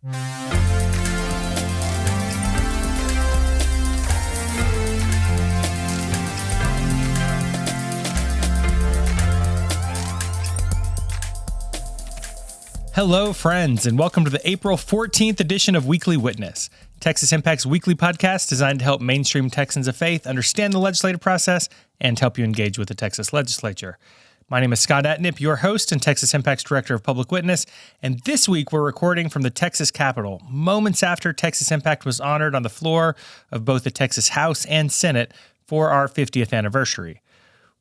Hello, friends, and welcome to the April 14th edition of Weekly Witness, Texas Impact's weekly podcast designed to help mainstream Texans of faith understand the legislative process and help you engage with the Texas legislature. My name is Scott Atnip, your host and Texas Impact's Director of Public Witness, and this week we're recording from the Texas Capitol, moments after Texas Impact was honored on the floor of both the Texas House and Senate for our 50th anniversary.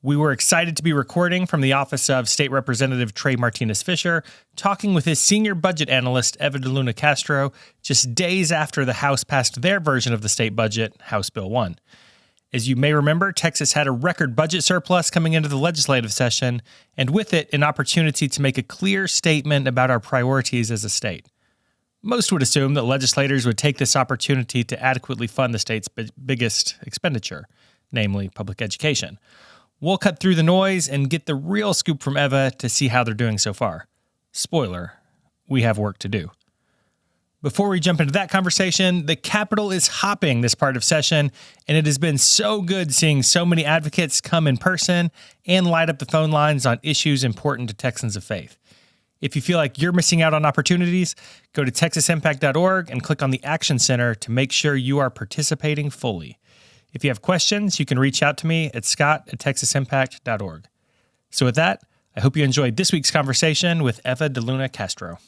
We were excited to be recording from the office of State Representative Trey Martinez-Fischer, talking with his Senior Budget Analyst, Eva Deluna Castro, just days after the House passed their version of the state budget, House Bill 1. As you may remember, Texas had a record budget surplus coming into the legislative session, and with it, an opportunity to make a clear statement about our priorities as a state. Most would assume that legislators would take this opportunity to adequately fund the state's biggest expenditure, namely public education. We'll cut through the noise and get the real scoop from Eva to see how they're doing so far. Spoiler, we have work to do. Before we jump into that conversation, the Capitol is hopping this part of session, and it has been so good seeing so many advocates come in person and light up the phone lines on issues important to Texans of faith. If you feel like you're missing out on opportunities, go to texasimpact.org and click on the Action Center to make sure you are participating fully. If you have questions, you can reach out to me at scott@texasimpact.org. So with that, I hope you enjoyed this week's conversation with Eva Deluna Castro.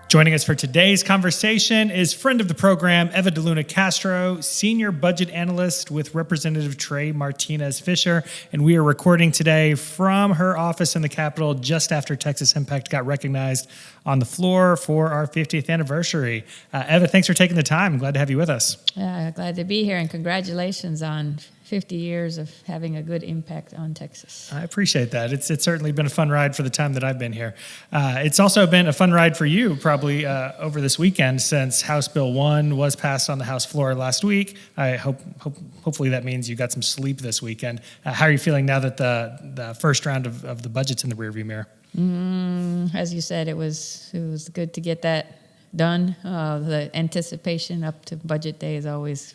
Joining us for today's conversation is friend of the program, Eva Deluna Castro, Senior Budget Analyst with Representative Trey Martinez-Fischer, and we are recording today from her office in the Capitol just after Texas Impact got recognized on the floor for our 50th anniversary. Eva, thanks for taking the time. I'm glad to have you with us. Glad to be here, and congratulations on 50 years of having a good impact on Texas. I appreciate that. It's certainly been a fun ride for the time that I've been here. It's also been a fun ride for you probably over this weekend since House Bill 1 was passed on the House floor last week. I hopefully that means you got some sleep this weekend. How are you feeling now that the first round of the budget's in the rearview mirror? As you said, it was good to get that done. The anticipation up to budget day is always...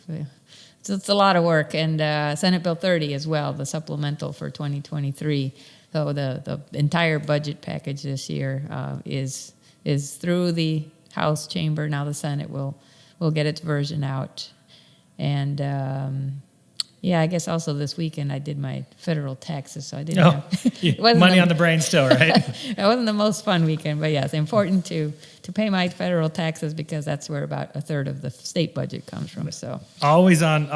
It's a lot of work, and Senate Bill 30 as well, the supplemental for 2023. So the entire budget package this year is through the House chamber. Now the Senate will get its version out. And I guess also this weekend I did my federal taxes, so I didn't have money on the brain still, right? It wasn't the most fun weekend, but yeah, it's important to pay my federal taxes because that's where about a third of the state budget comes from. So always on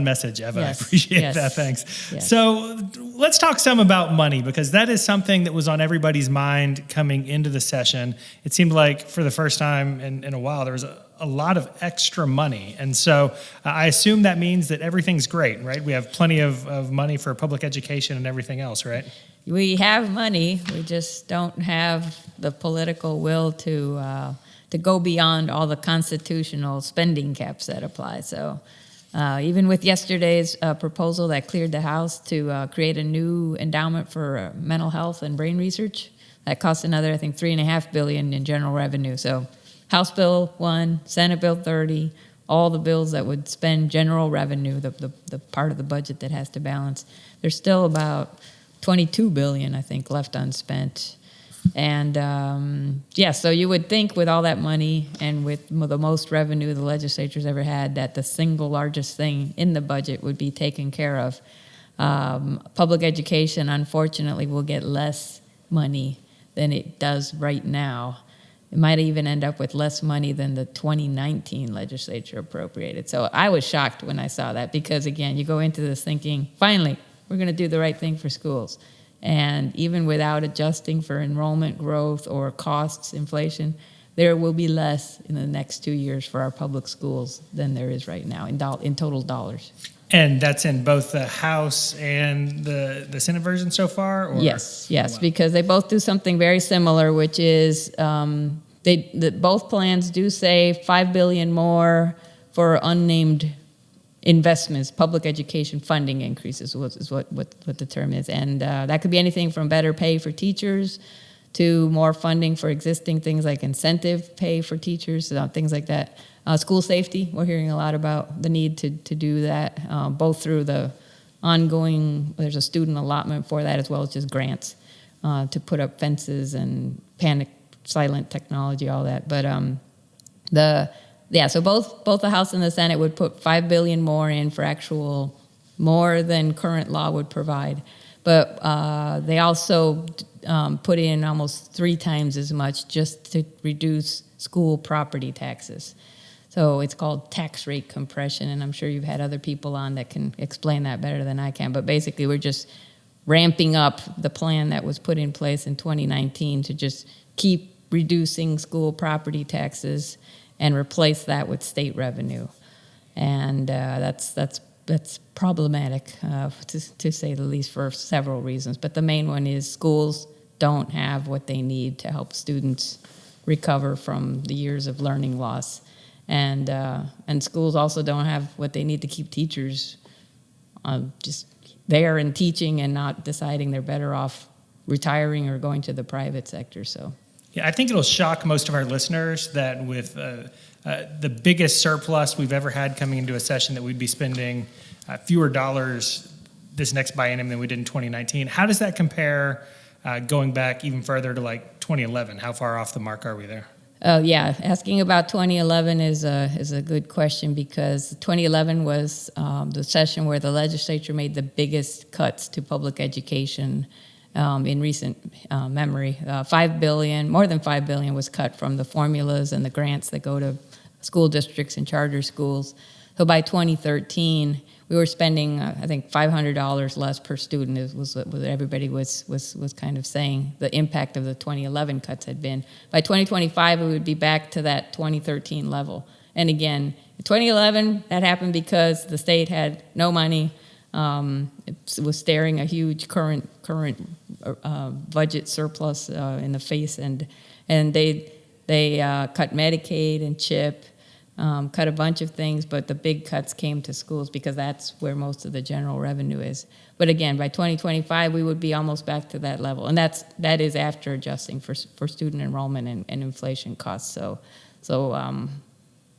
message, Eva. Yes, I appreciate yes, that. Thanks. Yes. So let's talk some about money, because that is something that was on everybody's mind coming into the session. It seemed like for the first time in a while there was a lot of extra money. And so I assume that means that everything's great, right? We have plenty of money for public education and everything else, right? We have money. We just don't have the political will to go beyond all the constitutional spending caps that apply. So even with yesterday's proposal that cleared the House to create a new endowment for mental health and brain research, that costs another, I think, $3.5 billion in general revenue. So House Bill 1, Senate Bill 30, all the bills that would spend general revenue, the part of the budget that has to balance, there's still about $22 billion, I think, left unspent. And so you would think with all that money and with the most revenue the legislature's ever had, that the single largest thing in the budget would be taken care of. Public education, unfortunately, will get less money than it does right now. It might even end up with less money than the 2019 legislature appropriated. So I was shocked when I saw that because, again, you go into this thinking, finally, we're going to do the right thing for schools. And even without adjusting for enrollment growth or costs, inflation, there will be less in the next 2 years for our public schools than there is right now in total dollars. And that's in both the House and the Senate version so far? Or? Yes, because they both do something very similar, which is both plans do say $5 billion more for unnamed investments, public education funding increases is what the term is. And that could be anything from better pay for teachers to more funding for existing things like incentive pay for teachers, things like that. School safety, we're hearing a lot about the need to do that, both through the ongoing, there's a student allotment for that, as well as just grants to put up fences and panic silent technology, all that. But so both the House and the Senate would put $5 billion more in for actual, more than current law would provide. But they also put in almost 3 times as much just to reduce school property taxes. So it's called tax rate compression, and I'm sure you've had other people on that can explain that better than I can. But basically, we're just ramping up the plan that was put in place in 2019 to just keep reducing school property taxes and replace that with state revenue. And that's problematic, to say the least, for several reasons. But the main one is schools don't have what they need to help students recover from the years of learning loss. And schools also don't have what they need to keep teachers just there and teaching and not deciding they're better off retiring or going to the private sector. So, yeah, I think it'll shock most of our listeners that with the biggest surplus we've ever had coming into a session, that we'd be spending fewer dollars this next biennium than we did in 2019. How does that compare going back even further to like 2011? How far off the mark are we there? Oh, yeah. Asking about 2011 is a good question, because 2011 was the session where the legislature made the biggest cuts to public education in recent memory. $5 billion, more than $5 billion was cut from the formulas and the grants that go to school districts and charter schools. So by 2013, we were spending, I think, $500 less per student. It was what everybody was kind of saying the impact of the 2011 cuts had been. By 2025, we would be back to that 2013 level. And again, in 2011, that happened because the state had no money. It was staring a huge current budget surplus in the face, and they cut Medicaid and CHIP. Cut a bunch of things, but the big cuts came to schools because that's where most of the general revenue is. But again, by 2025, we would be almost back to that level, and that is after adjusting for student enrollment and inflation costs. So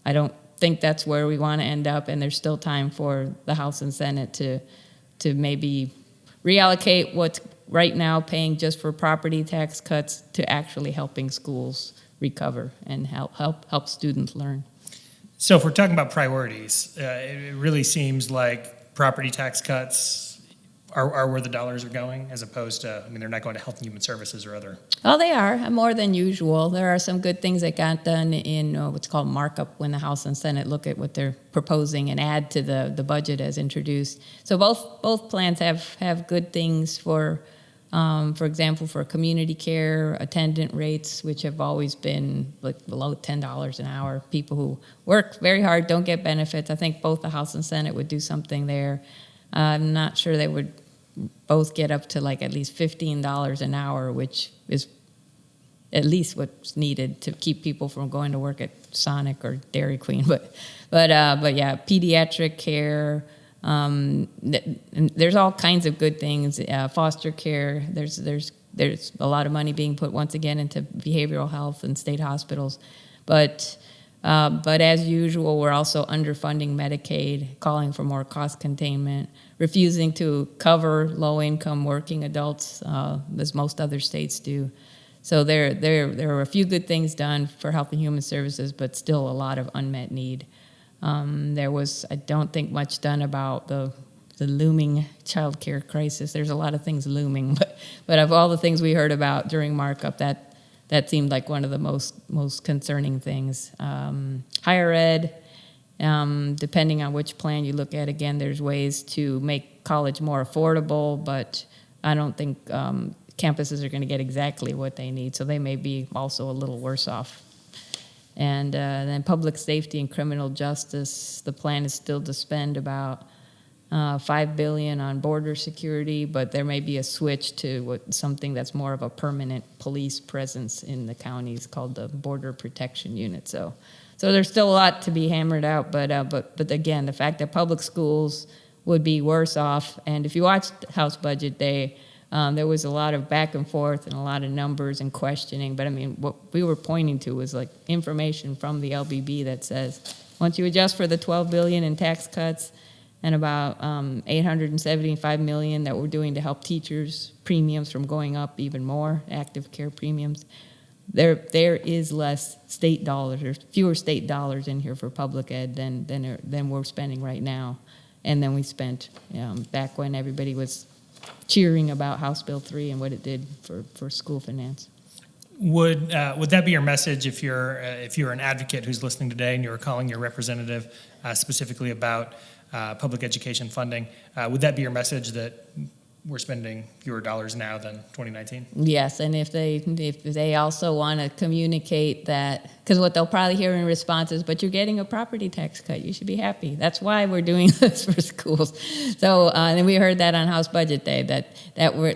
I don't think that's where we want to end up, and there's still time for the House and Senate to maybe reallocate what's right now paying just for property tax cuts to actually helping schools recover and help students learn. So if we're talking about priorities, it really seems like property tax cuts are where the dollars are going, as opposed to, they're not going to Health and Human Services or other. Oh, they are, more than usual. There are some good things that got done in what's called markup, when the House and Senate look at what they're proposing and add to the budget as introduced. So both plans have good things for example, for community care, attendant rates, which have always been like below $10 an hour. People who work very hard don't get benefits. I think both the House and Senate would do something there. I'm not sure they would both get up to like at least $15 an hour, which is at least what's needed to keep people from going to work at Sonic or Dairy Queen. But yeah, pediatric care. There's all kinds of good things. Foster care. There's a lot of money being put once again into behavioral health and state hospitals, but as usual, we're also underfunding Medicaid, calling for more cost containment, refusing to cover low-income working adults, as most other states do. So there are a few good things done for Health and Human Services, but still a lot of unmet need. There was, I don't think, much done about the looming child care crisis. There's a lot of things looming, but of all the things we heard about during markup, that seemed like one of the most concerning things. Higher ed, depending on which plan you look at, again, there's ways to make college more affordable, but I don't think campuses are going to get exactly what they need, so they may be also a little worse off. And then public safety and criminal justice, the plan is still to spend about $5 billion on border security, but there may be a switch to something that's more of a permanent police presence in the counties called the Border Protection Unit. So So there's still a lot to be hammered out, but again, the fact that public schools would be worse off, and if you watched House Budget Day, there was a lot of back and forth and a lot of numbers and questioning, but I mean, what we were pointing to was like information from the LBB that says, once you adjust for the $12 billion in tax cuts and about $875 million that we're doing to help teachers' premiums from going up even more, active care premiums, there is less state dollars, or fewer state dollars in here for public ed than we're spending right now, and then we spent back when everybody was cheering about House Bill 3 and what it did for school finance. Would that be your message if you're an advocate who's listening today and you're calling your representative specifically about public education funding? Would that be your message, that we're spending fewer dollars now than 2019? Yes, and if they also want to communicate that, because what they'll probably hear in response is, but you're getting a property tax cut, you should be happy. That's why we're doing this for schools. So, and we heard that on House Budget Day, that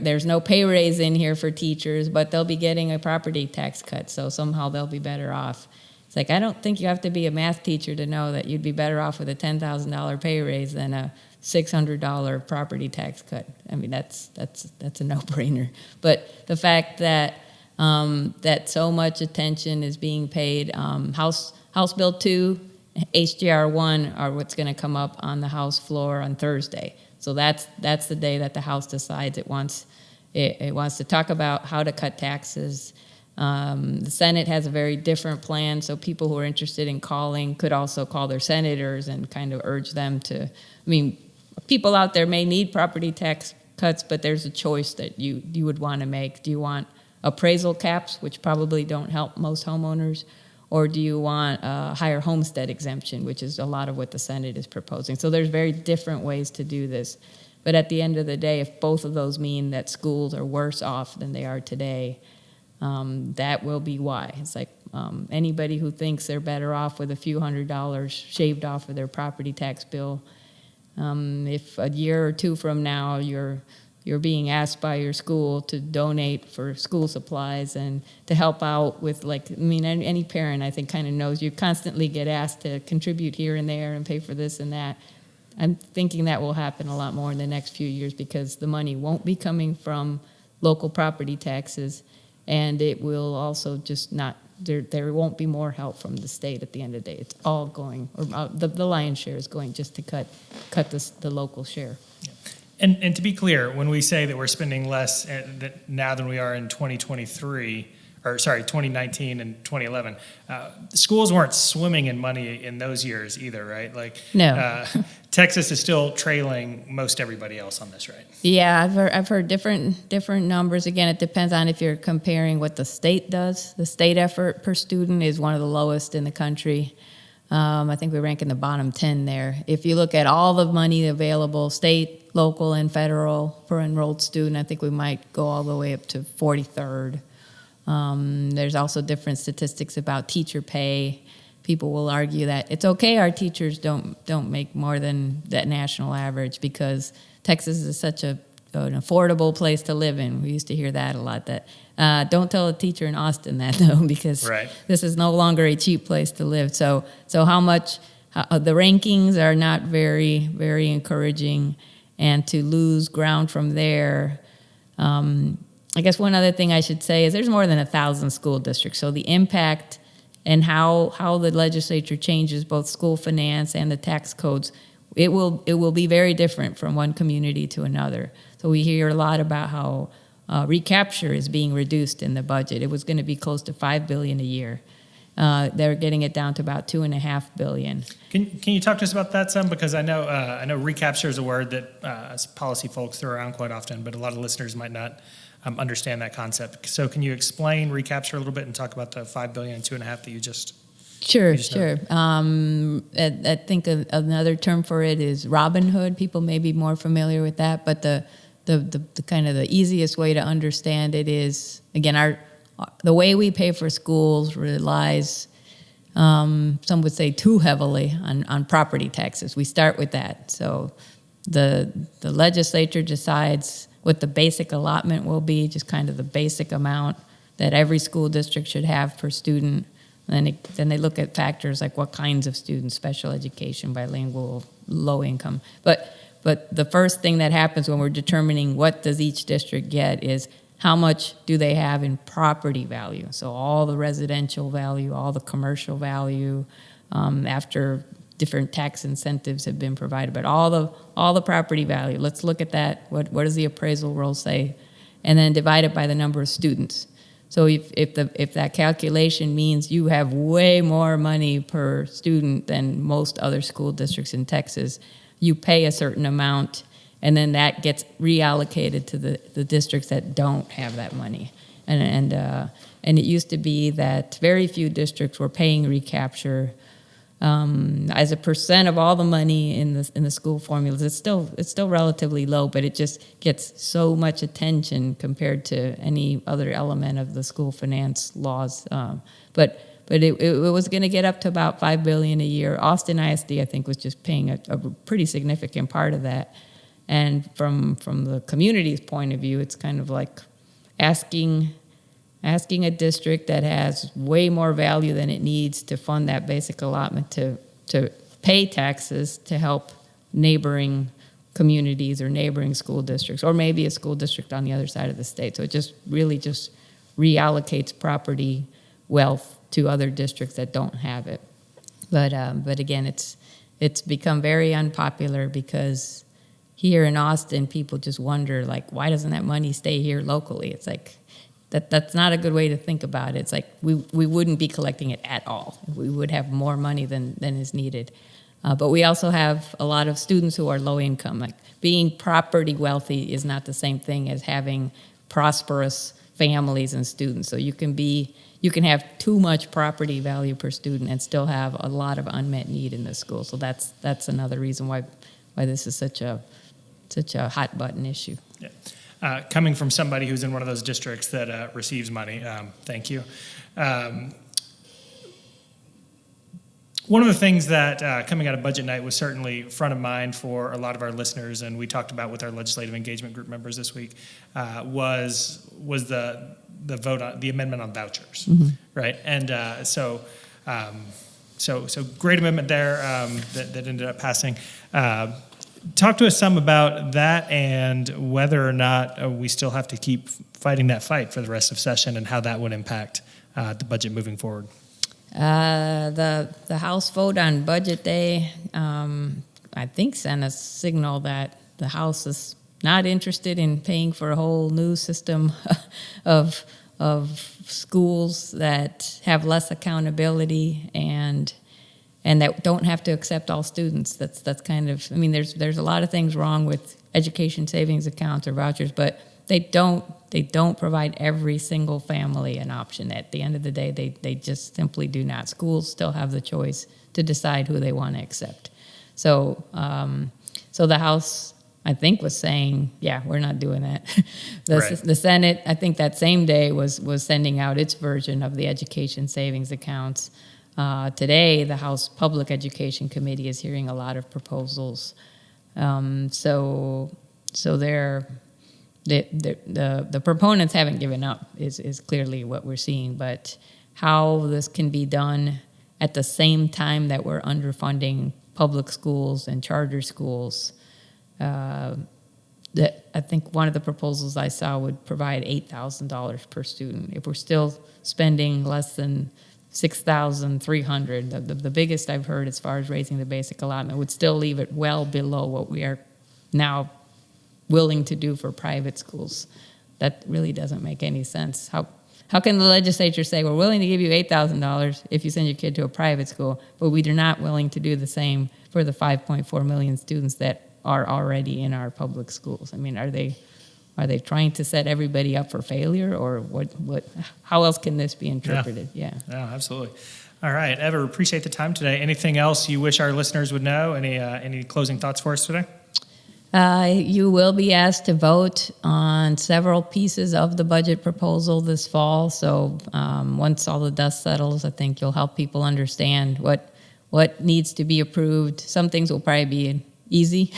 there's no pay raise in here for teachers, but they'll be getting a property tax cut, so somehow they'll be better off. It's like, I don't think you have to be a math teacher to know that you'd be better off with a $10,000 pay raise than a $600 property tax cut. I mean, that's a no-brainer. But the fact that that so much attention is being paid, House Bill 2, HJR 1 are what's going to come up on the House floor on Thursday. So that's the day that the House decides it wants to talk about how to cut taxes. The Senate has a very different plan, so people who are interested in calling could also call their senators and kind of urge them to. I mean, people out there may need property tax cuts, but there's a choice that you would want to make. Do you want appraisal caps, which probably don't help most homeowners, or do you want a higher homestead exemption, which is a lot of what the Senate is proposing? So there's very different ways to do this. But at the end of the day, if both of those mean that schools are worse off than they are today, that will be why. It's like anybody who thinks they're better off with a few $100s shaved off of their property tax bill, if a year or two from now you're being asked by your school to donate for school supplies and to help out with, like, I mean, any parent I think kind of knows you constantly get asked to contribute here and there and pay for this and that. I'm thinking that will happen a lot more in the next few years because the money won't be coming from local property taxes. And it will also just not, there won't be more help from the state at the end of the day. It's all going, or the lion's share is going just to cut the local share. Yeah. And to be clear, when we say that we're spending less now than we are in 2019 and 2011, schools weren't swimming in money in those years either, right? Like, no. Texas is still trailing most everybody else on this, right? Yeah, I've heard different numbers. Again, it depends on if you're comparing what the state does. The state effort per student is one of the lowest in the country. I think we rank in the bottom 10 there. If you look at all the money available, state, local, and federal per enrolled student, I think we might go all the way up to 43rd. There's also different statistics about teacher pay. People will argue that it's okay our teachers don't make more than that national average because Texas is such an affordable place to live in. We used to hear that a lot. That don't tell a teacher in Austin that though, because This is no longer a cheap place to live. So how much the rankings are not very, very encouraging, and to lose ground from there. I guess one other thing I should say is there's more than 1,000 school districts, so the impact and how the legislature changes both school finance and the tax codes, it will be very different from one community to another. So we hear a lot about how recapture is being reduced in the budget. It was going to be close to $5 billion a year. They're getting it down to about $2.5 billion. Can you talk to us about that some? Because I know recapture is a word that us policy folks throw around quite often, but a lot of listeners might not understand that concept. So can you explain recapture a little bit and talk about the $5 billion and $2.5 that you just? Sure. I think another term for it is Robin Hood. People may be more familiar with that, but the kind of the easiest way to understand it is, again, the way we pay for schools relies, some would say too heavily, on property taxes. We start with that. So the legislature decides what the basic allotment will be, just kind of the basic amount that every school district should have per student. And then they look at factors like what kinds of students, special education, bilingual, low income. But the first thing that happens when we're determining what does each district get is how much do they have in property value. So all the residential value, all the commercial value, after different tax incentives have been provided, but all the property value. Let's look at that. What does the appraisal roll say? And then divide it by the number of students. So if that calculation means you have way more money per student than most other school districts in Texas, you pay a certain amount, and then that gets reallocated to the districts that don't have that money. And it used to be that very few districts were paying recapture as a percent of all the money in the school formulas. It's still relatively low, but it just gets so much attention compared to any other element of the school finance laws. But it was going to get up to about $5 billion a year. Austin ISD, I think, was just paying a pretty significant part of that. And from the community's point of view, it's kind of like asking a district that has way more value than it needs to fund that basic allotment to pay taxes to help neighboring communities or neighboring school districts, or maybe a school district on the other side of the state. So it just really just reallocates property wealth to other districts that don't have it. But again, it's become very unpopular because here in Austin, people just wonder, like, why doesn't that money stay here locally? It's like, that's not a good way to think about it. It's like we wouldn't be collecting it at all. We would have more money than is needed. But we also have a lot of students who are low income. Like, being property wealthy is not the same thing as having prosperous families and students. So you can have too much property value per student and still have a lot of unmet need in the school. So that's another reason why this is such a hot button issue. Yeah. Coming from somebody who's in one of those districts that receives money, thank you. One of the things that coming out of budget night was certainly front of mind for a lot of our listeners, and we talked about with our legislative engagement group members this week, was the vote on the amendment on vouchers, right? And so great amendment there that ended up passing. Talk to us some about that and whether or not we still have to keep fighting that fight for the rest of session and how that would impact the budget moving forward. The House vote on budget day, I think, sent a signal that the House is not interested in paying for a whole new system of schools that have less accountability and that don't have to accept all students. That's kind of, I mean, there's a lot of things wrong with education savings accounts or vouchers, but they don't provide every single family an option. At the end of the day, they just simply do not. Schools still have the choice to decide who they want to accept. So the House, I think, was saying, yeah, we're not doing that. The Senate, I think that same day was sending out its version of the education savings accounts. Today, the House Public Education Committee is hearing a lot of proposals. So the proponents haven't given up is clearly what we're seeing. But how this can be done at the same time that we're underfunding public schools and charter schools, that I think one of the proposals I saw would provide $8,000 per student. If we're still spending less than $6,300, the biggest I've heard as far as raising the basic allotment, would still leave it well below what we are now willing to do for private schools. That really doesn't make any sense. How can the legislature say we're willing to give you $8,000 if you send your kid to a private school, but we are not willing to do the same for the 5.4 million students that are already in our public schools? I mean, are they trying to set everybody up for failure, or what? How else can this be interpreted? Yeah, absolutely. All right, Eva, appreciate the time today. Anything else you wish our listeners would know? Any closing thoughts for us today? You will be asked to vote on several pieces of the budget proposal this fall. So once all the dust settles, I think you'll help people understand what needs to be approved. Some things will probably be easy.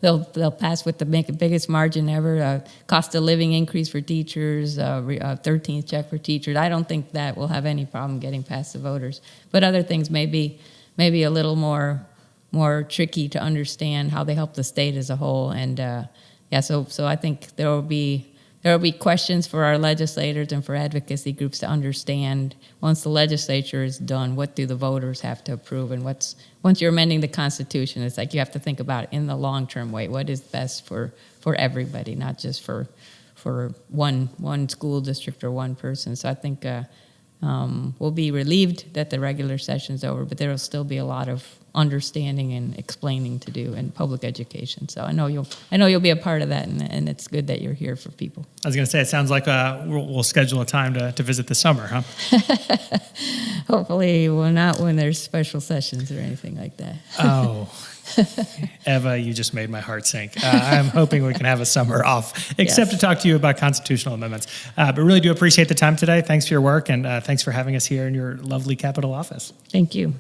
they'll pass with the biggest margin ever. Cost of living increase for teachers, 13th check for teachers. I don't think that will have any problem getting past the voters. But other things may be a little more tricky to understand how they help the state as a whole. And so I think there will be questions for our legislators and for advocacy groups to understand once the legislature is done, what do the voters have to approve, and once you're amending the Constitution, it's like you have to think about it in the long-term way. What is best for everybody, not just for one school district or one person. So I think we'll be relieved that the regular session's over, but there will still be a lot of understanding and explaining to do in public education. So I know you'll be a part of that, and it's good that you're here for people. I was going to say, it sounds like we'll schedule a time to visit this summer, huh? Hopefully, well, not when there's special sessions or anything like that. Oh, Eva, you just made my heart sink. I'm hoping we can have a summer off, except to talk to you about constitutional amendments. But really do appreciate the time today. Thanks for your work, and thanks for having us here in your lovely Capitol office. Thank you.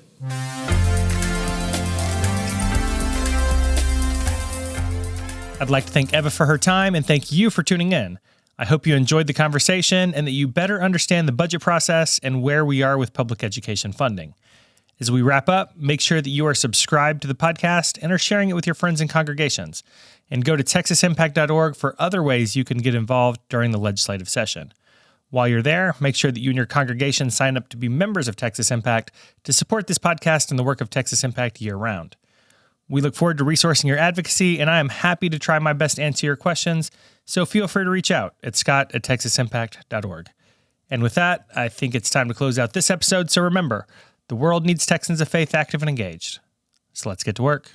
I'd like to thank Eva for her time and thank you for tuning in. I hope you enjoyed the conversation and that you better understand the budget process and where we are with public education funding. As we wrap up, make sure that you are subscribed to the podcast and are sharing it with your friends and congregations. And go to texasimpact.org for other ways you can get involved during the legislative session. While you're there, make sure that you and your congregation sign up to be members of Texas Impact to support this podcast and the work of Texas Impact year-round. We look forward to resourcing your advocacy, and I am happy to try my best to answer your questions, so feel free to reach out at scott@texasimpact.org. And with that, I think it's time to close out this episode, so remember, the world needs Texans of faith active and engaged. So let's get to work.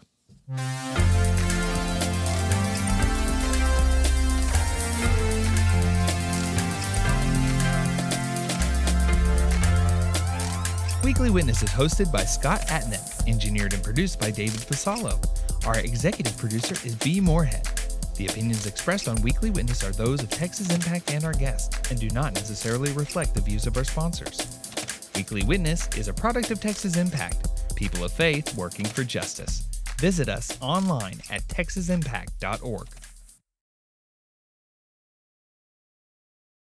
Weekly Witness is hosted by Scott Atnan, engineered and produced by David Fasalo. Our executive producer is B. Moorhead. The opinions expressed on Weekly Witness are those of Texas Impact and our guests, and do not necessarily reflect the views of our sponsors. Weekly Witness is a product of Texas Impact, people of faith working for justice. Visit us online at texasimpact.org.